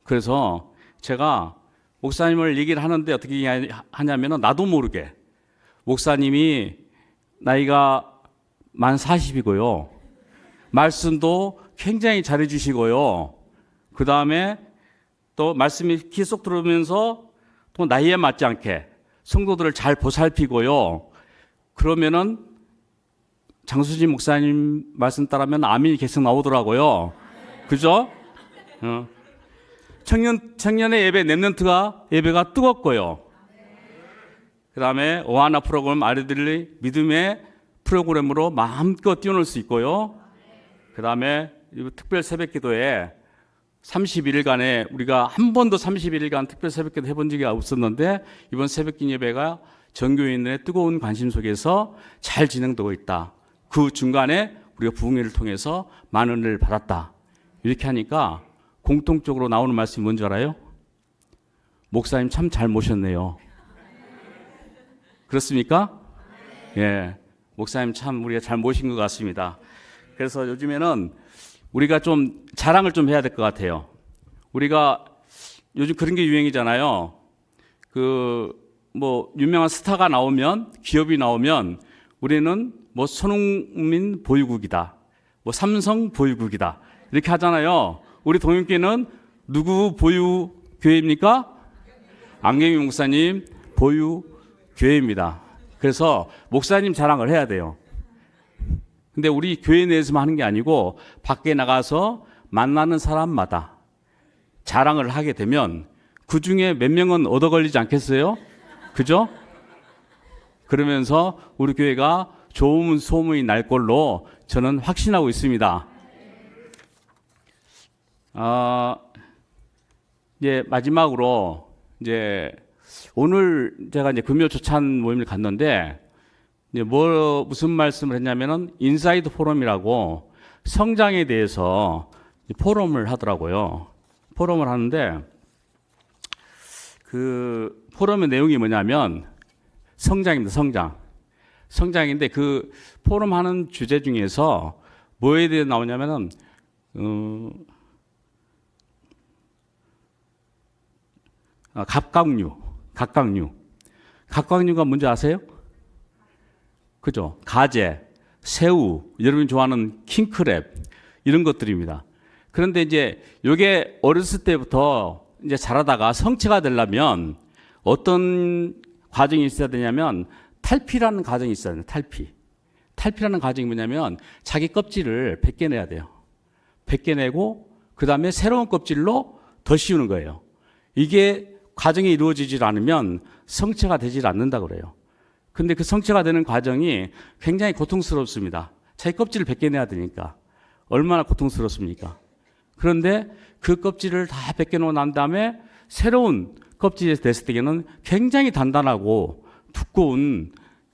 그래서 제가 목사님을 얘기를 하는데 어떻게 하냐면은 나도 모르게 목사님이 나이가 만 40이고요. 말씀도 굉장히 잘해 주시고요. 그 다음에 또 말씀이 귀에 쏙 들어오면서 또 나이에 맞지 않게 성도들을 잘 보살피고요. 그러면은 장수진 목사님 말씀 따르면 아멘이 계속 나오더라고요. 그죠? 청년의 예배 예배가 뜨겁고요. 그 다음에 오하나 프로그램 아이들이 믿음의 프로그램으로 마음껏 뛰어놀 수 있고요. 그 다음에 특별 새벽 기도에 31일간에 우리가 한 번도 31일간 특별 새벽 기도 해본 적이 없었는데 이번 새벽 기 예배가 전교인들의 뜨거운 관심 속에서 잘 진행되고 있다. 그 중간에 우리가 부흥회를 통해서 많은 은혜를 받았다. 이렇게 하니까 공통적으로 나오는 말씀이 뭔지 알아요? 목사님 참 잘 모셨네요. 그렇습니까? 예, 목사님 참 우리가 잘 모신 것 같습니다. 그래서 요즘에는 우리가 좀 자랑을 좀 해야 될 것 같아요. 우리가 요즘 그런 게 유행이잖아요. 뭐 유명한 스타가 나오면, 기업이 나오면 우리는 뭐 손흥민 보유국이다, 뭐 삼성 보유국이다 이렇게 하잖아요. 우리 동영교회는 누구 보유 교회입니까? 안경희 목사님 보유 교회입니다. 그래서 목사님 자랑을 해야 돼요. 근데 우리 교회 내에서만 하는 게 아니고 밖에 나가서 만나는 사람마다 자랑을 하게 되면 그 중에 몇 명은 얻어 걸리지 않겠어요? 그죠? 그러면서 우리 교회가 좋은 소문이 날 걸로 저는 확신하고 있습니다. 이제 마지막으로 이제 오늘 제가 이제 금요 조찬 모임을 갔는데 이제 무슨 말씀을 했냐면은 인사이드 포럼이라고 성장에 대해서 포럼을 하더라고요. 포럼을 하는데 그 포럼의 내용이 뭐냐면 성장입니다. 성장인데 그 포럼 하는 주제 중에서 뭐에 대해 나오냐면은 갑각류가 뭔지 아세요? 그죠? 가재, 새우, 여러분이 좋아하는 킹크랩 이런 것들입니다. 그런데 이제 이게 어렸을 때부터 이제 자라다가 성체가 되려면 어떤 과정이 있어야 되냐면 탈피라는 과정이 있어야 돼요. 탈피라는 과정이 뭐냐면 자기 껍질을 벗겨내야 돼요. 벗겨내고 그 다음에 새로운 껍질로 더 씌우는 거예요. 이게 과정이 이루어지질 않으면 성체가 되질 않는다 그래요. 근데 그 성체가 되는 과정이 굉장히 고통스럽습니다. 자기 껍질을 벗겨내야 되니까. 얼마나 고통스럽습니까? 그런데 그 껍질을 다 벗겨놓고 난 다음에 새로운 껍질이 됐을 때에는 굉장히 단단하고 두꺼운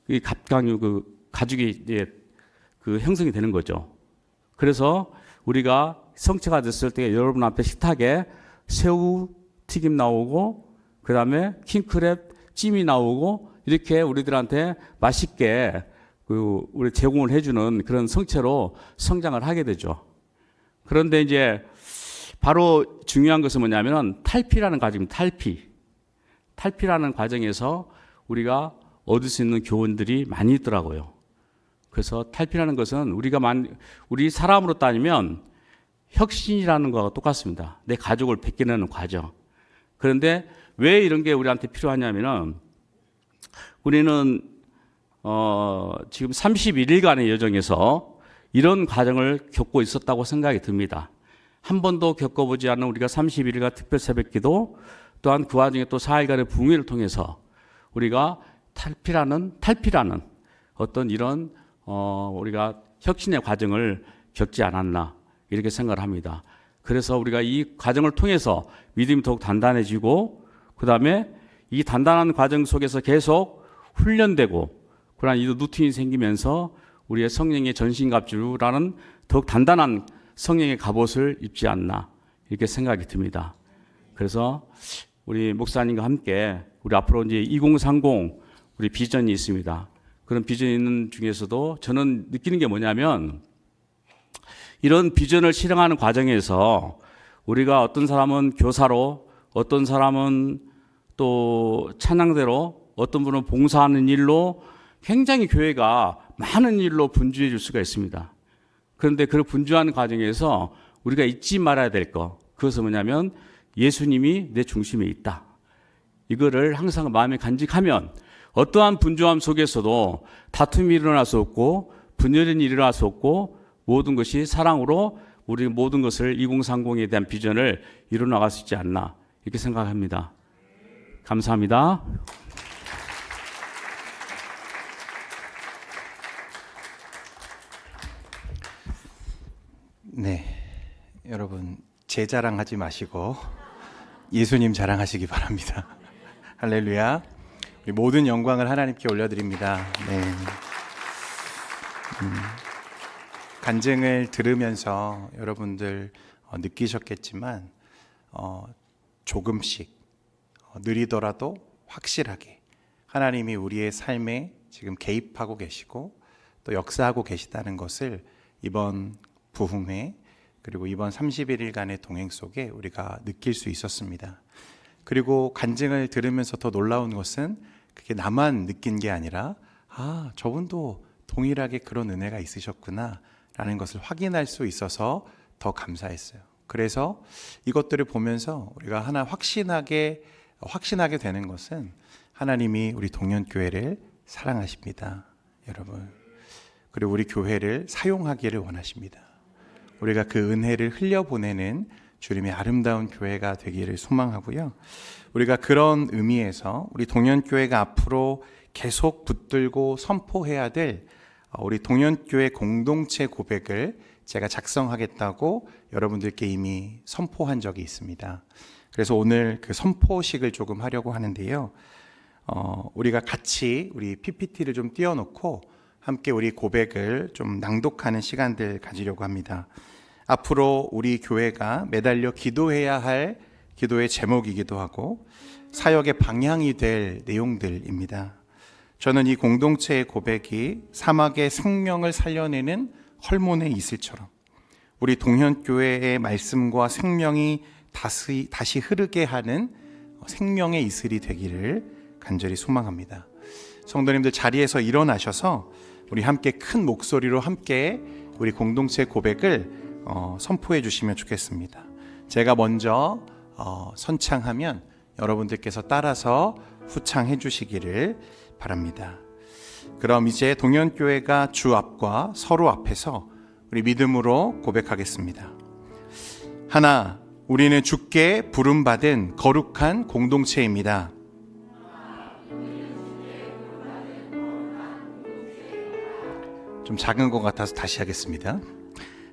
이 갑각류 그 가죽이 이제 그 형성이 되는 거죠. 그래서 우리가 성체가 됐을 때 여러분 앞에 식탁에 새우 튀김 나오고 그 다음에 킹크랩 찜이 나오고 이렇게 우리들한테 맛있게 그 우리 제공을 해주는 그런 성체로 성장을 하게 되죠. 그런데 이제 바로 중요한 것은 뭐냐면 탈피라는 과정입니다. 탈피라는 과정에서 우리가 얻을 수 있는 교훈들이 많이 있더라고요. 그래서 탈피라는 것은 우리 사람으로 따지면 혁신이라는 거와 똑같습니다. 내 가족을 벗겨내는 과정. 그런데 왜 이런 게 우리한테 필요하냐면은 우리는 지금 31일간의 여정에서 이런 과정을 겪고 있었다고 생각이 듭니다. 한 번도 겪어보지 않은 우리가 31일간 특별 새벽기도 또한 그 와중에 또 4일간의 붕괴를 통해서 우리가 탈피라는 어떤 이런 우리가 혁신의 과정을 겪지 않았나 이렇게 생각을 합니다. 그래서 우리가 이 과정을 통해서 믿음이 더욱 단단해지고 그 다음에 이 단단한 과정 속에서 계속 훈련되고 그러한 이 루틴이 생기면서 우리의 성령의 전신갑주라는 더욱 단단한 성령의 갑옷을 입지 않나 이렇게 생각이 듭니다. 그래서 우리 목사님과 함께 우리 앞으로 이제 2030 우리 비전이 있습니다. 그런 비전이 있는 중에서도 저는 느끼는 게 뭐냐면 이런 비전을 실행하는 과정에서 우리가 어떤 사람은 교사로 어떤 사람은 또 찬양대로 어떤 분은 봉사하는 일로 굉장히 교회가 많은 일로 분주해 줄 수가 있습니다. 그런데 그 분주하는 과정에서 우리가 잊지 말아야 될 것 그것은 뭐냐면 예수님이 내 중심에 있다. 이거를 항상 마음에 간직하면 어떠한 분주함 속에서도 다툼이 일어날 수 없고 분열이 일어날 수 없고 모든 것이 사랑으로 우리 모든 것을 2030에 대한 비전을 이루어나갈 수 있지 않나 이렇게 생각합니다. 감사합니다. 네, 여러분 제 자랑하지 마시고 예수님 자랑하시기 바랍니다. 할렐루야. 우리 모든 영광을 하나님께 올려드립니다. 네. 간증을 들으면서 여러분들 느끼셨겠지만 조금씩 느리더라도 확실하게 하나님이 우리의 삶에 지금 개입하고 계시고 또 역사하고 계시다는 것을 이번 부흥회 그리고 이번 31일간의 동행 속에 우리가 느낄 수 있었습니다. 그리고 간증을 들으면서 더 놀라운 것은 그게 나만 느낀 게 아니라 저분도 동일하게 그런 은혜가 있으셨구나 라는 것을 확인할 수 있어서 더 감사했어요. 그래서 이것들을 보면서 우리가 하나 확신하게 확신하게 되는 것은 하나님이 우리 동년교회를 사랑하십니다, 여러분. 그리고 우리 교회를 사용하기를 원하십니다. 우리가 그 은혜를 흘려보내는 주님의 아름다운 교회가 되기를 소망하고요. 우리가 그런 의미에서 우리 동년교회가 앞으로 계속 붙들고 선포해야 될 우리 동년교회 공동체 고백을 제가 작성하겠다고 여러분들께 이미 선포한 적이 있습니다. 그래서 오늘 그 선포식을 조금 하려고 하는데요. 우리가 같이 우리 PPT를 좀 띄워놓고 함께 우리 고백을 좀 낭독하는 시간들 가지려고 합니다. 앞으로 우리 교회가 매달려 기도해야 할 기도의 제목이기도 하고 사역의 방향이 될 내용들입니다. 저는 이 공동체의 고백이 사막의 생명을 살려내는 헐몬의 이슬처럼 우리 동현교회의 말씀과 생명이 다시 흐르게 하는 생명의 이슬이 되기를 간절히 소망합니다. 성도님들 자리에서 일어나셔서 우리 함께 큰 목소리로 함께 우리 공동체 고백을 선포해 주시면 좋겠습니다. 제가 먼저 선창하면 여러분들께서 따라서 후창해 주시기를 바랍니다. 그럼 이제 동현교회가 주 앞과 서로 앞에서 우리 믿음으로 고백하겠습니다. 하나, 우리는 주께 부름받은 거룩한 공동체입니다. 좀 작은 것 같아서 다시 하겠습니다.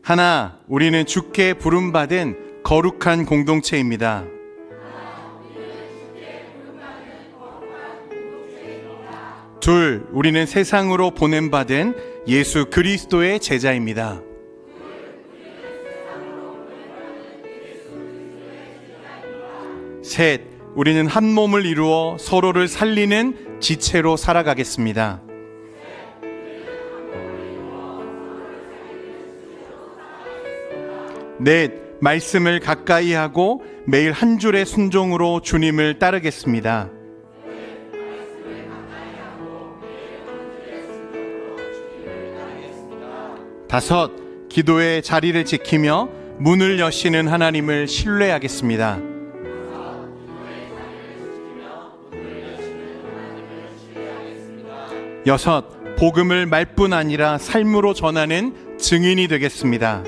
하나, 우리는 주께 부름받은 거룩한 공동체입니다. 둘, 우리는 세상으로 보냄받은 예수 그리스도의 제자입니다. 셋, 우리는 한 몸을 이루어 서로를 살리는 지체로 살아가겠습니다. 넷, 말씀을 가까이 하고 매일 한 줄의 순종으로 주님을 따르겠습니다. 다섯, 기도의 자리를 지키며 문을 여시는 하나님을 신뢰하겠습니다. 여섯, 복음을 말뿐 아니라 삶으로 전하는 증인이 되겠습니다.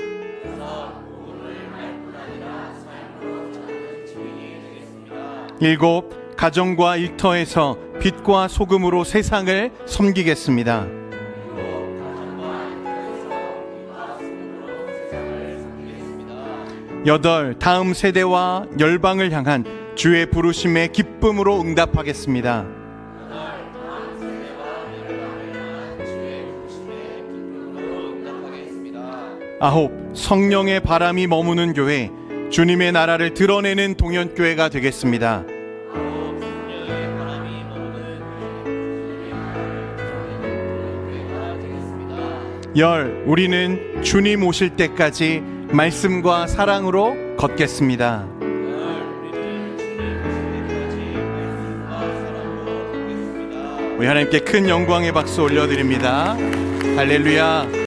일곱, 가정과 일터에서 빛과 소금으로 세상을 섬기겠습니다. 여덟, 다음 세대와 열방을 향한 주의 부르심에 기쁨으로 응답하겠습니다. 아홉, 성령의 바람이 머무는 교회, 주님의 나라를 드러내는 동현교회가 되겠습니다. 열, 우리는 주님 오실 때까지 말씀과 사랑으로 걷겠습니다. 우리 하나님께 큰 영광의 박수 올려드립니다. 할렐루야.